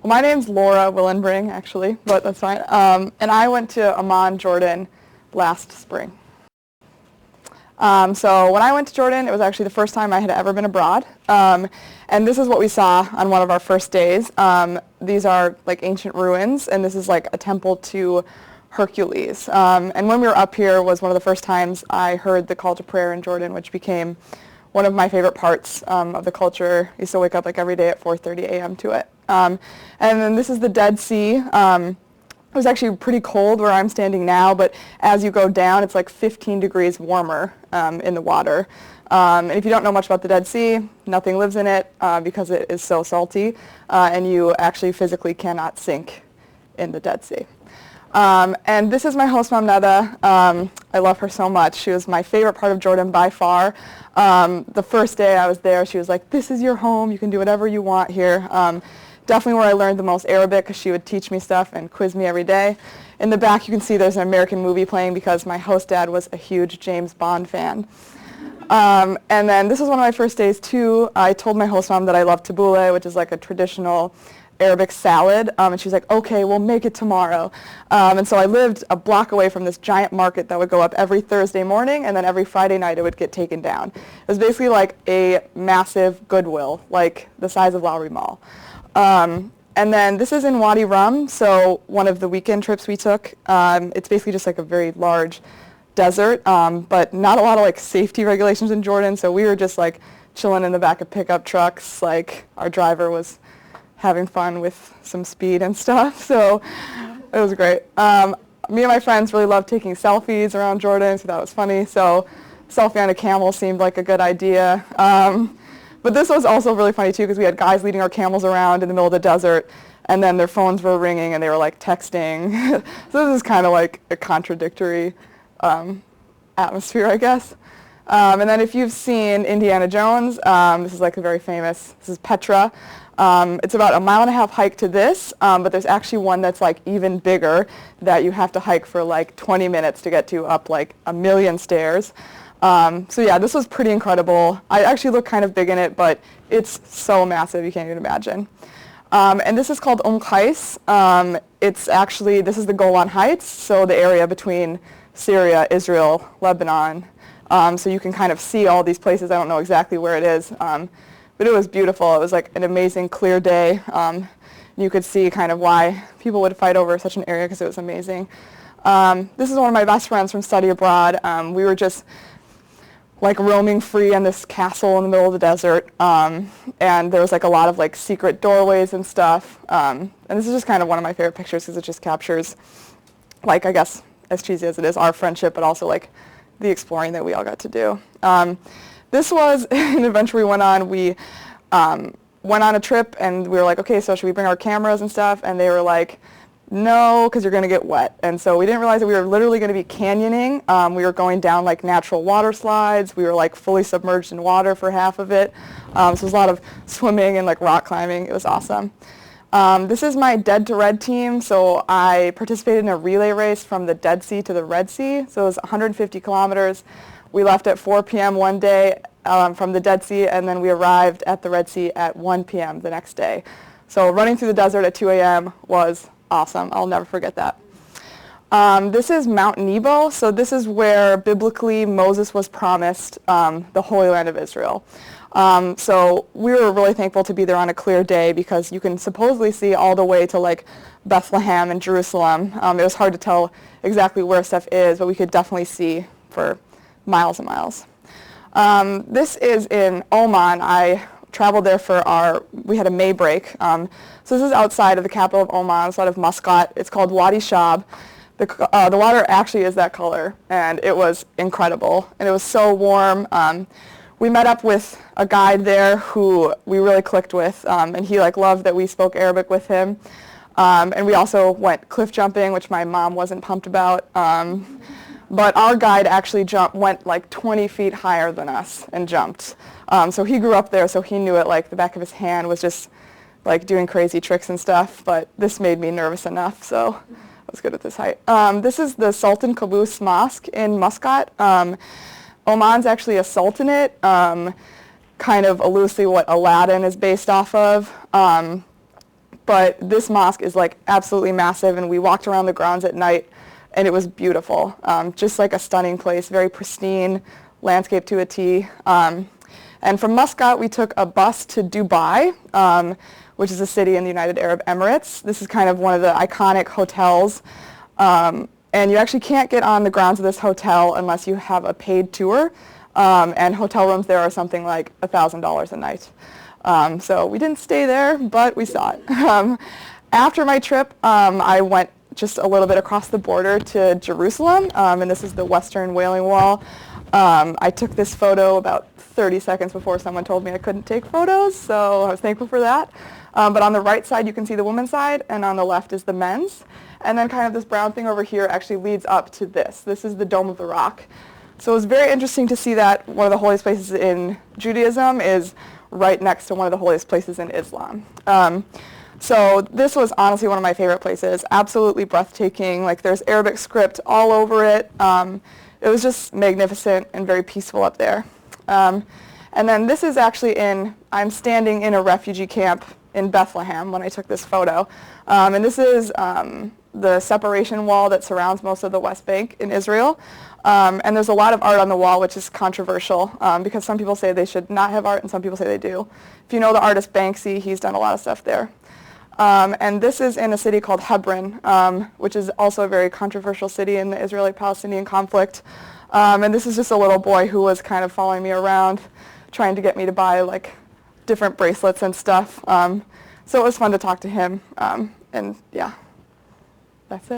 Well, my name's Laura Willenbring, actually, but that's fine. And I went to Oman, Jordan, last spring. So when I went to Jordan, it was actually the first time I had ever been abroad. And this is what we saw on one of our first days. These are like ancient ruins, and this is like a temple to Hercules. And when we were up here was one of the first times I heard the call to prayer in Jordan, which became one of my favorite parts of the culture. I used to wake up like every day at 4:30 a.m. to it. And then this is the Dead Sea. It was actually pretty cold where I'm standing now, but as you go down, it's like 15 degrees warmer in the water. And if you don't know much about the Dead Sea, nothing lives in it because it is so salty, and you actually physically cannot sink in the Dead Sea. And this is my host mom, Neda. I love her so much. She was my favorite part of Jordan by far. The first day I was there, she was like, "This is your home. You can do whatever you want here." Definitely where I learned the most Arabic, because she would teach me stuff and quiz me every day. In the back you can see there's an American movie playing because my host dad was a huge James Bond fan. And then this was one of my first days too. I told my host mom that I love tabbouleh, which is like a traditional Arabic salad, and she was like, "Okay, we'll make it tomorrow." And so I lived a block away from this giant market that would go up every Thursday morning, and then every Friday night it would get taken down. It was basically like a massive Goodwill, like the size of Lowry Mall. And then this is in Wadi Rum, so one of the weekend trips we took. It's basically just like a very large desert, but not a lot of like safety regulations in Jordan, so we were just like chilling in the back of pickup trucks. Like our driver was having fun with some speed and stuff, so it was great. Me and my friends really loved taking selfies around Jordan, so that was funny. So selfie on a camel seemed like a good idea. But this was also really funny too, because we had guys leading our camels around in the middle of the desert, and then their phones were ringing and they were like texting. So this is kind of like a contradictory atmosphere, I guess. And then if you've seen Indiana Jones, this is like a very famous, this is Petra. It's about a 1.5 mile hike to this, but there's actually one that's like even bigger that you have to hike for like 20 minutes to get to, up like 1,000,000 stairs. So yeah, this was pretty incredible. I actually look kind of big in it, but it's so massive you can't even imagine. And this is called Qais. It's actually, this is the Golan Heights, so the area between Syria, Israel, Lebanon. So you can kind of see all these places. I don't know exactly where it is, but it was beautiful. It was like an amazing clear day. You could see kind of why people would fight over such an area, because it was amazing. This is one of my best friends from study abroad. We were just like roaming free in this castle in the middle of the desert, and there was like a lot of like secret doorways and stuff. And this is just kind of one of my favorite pictures, because it just captures, like, I guess as cheesy as it is, our friendship, but also like the exploring that we all got to do. This was an adventure we went on. We went on a trip, and we were like, okay, so should we bring our cameras and stuff? And they were like, no, because you're going to get wet. And so we didn't realize that we were literally going to be canyoning. We were going down like natural water slides. We were like fully submerged in water for half of it. So it was a lot of swimming and like rock climbing. It was awesome. This is my Dead to Red team. So I participated in a relay race from the Dead Sea to the Red Sea. So it was 150 kilometers. We left at 4 p.m. one day from the Dead Sea, and then we arrived at the Red Sea at 1 p.m. the next day. So running through the desert at 2 a.m. was awesome. I'll never forget that. This is Mount Nebo. So this is where biblically Moses was promised the Holy Land of Israel. So we were really thankful to be there on a clear day, because you can supposedly see all the way to like Bethlehem and Jerusalem. It was hard to tell exactly where stuff is, but we could definitely see for miles and miles. This is in Oman. I traveled there for we had a May break. So this is outside of the capital of Oman, outside of Muscat. It's called Wadi Shab. The water actually is that color, and it was incredible, and it was so warm. We met up with a guide there who we really clicked with, and he like loved that we spoke Arabic with him. And we also went cliff jumping, which my mom wasn't pumped about. But our guide actually went like 20 feet higher than us and jumped. So he grew up there, so he knew it like the back of his hand, was just like doing crazy tricks and stuff. But this made me nervous enough, so I was good at this height. This is the Sultan Qaboos Mosque in Muscat. Oman's actually a sultanate, kind of loosely what Aladdin is based off of. But this mosque is like absolutely massive, and we walked around the grounds at night, and it was beautiful. Just like a stunning place, very pristine, landscape to a T. And from Muscat, we took a bus to Dubai, which is a city in the United Arab Emirates. This is kind of one of the iconic hotels. And you actually can't get on the grounds of this hotel unless you have a paid tour. And hotel rooms there are something like $1,000 a night. So we didn't stay there, but we saw it. After my trip, I went just a little bit across the border to Jerusalem, and this is the Western Wailing Wall. I took this photo about 30 seconds before someone told me I couldn't take photos, so I was thankful for that. But on the right side, you can see the women's side, and on the left is the men's. And then kind of this brown thing over here actually leads up to this. This is the Dome of the Rock. So it was very interesting to see that one of the holiest places in Judaism is right next to one of the holiest places in Islam. So this was honestly one of my favorite places. Absolutely breathtaking. Like there's Arabic script all over it. It was just magnificent and very peaceful up there. And then this is actually I'm standing in a refugee camp in Bethlehem when I took this photo. And this is the separation wall that surrounds most of the West Bank in Israel. And there's a lot of art on the wall, which is controversial because some people say they should not have art and some people say they do. If you know the artist Banksy, he's done a lot of stuff there. And this is in a city called Hebron, which is also a very controversial city in the Israeli-Palestinian conflict. And this is just a little boy who was kind of following me around, trying to get me to buy like different bracelets and stuff. So it was fun to talk to him. And yeah, that's it.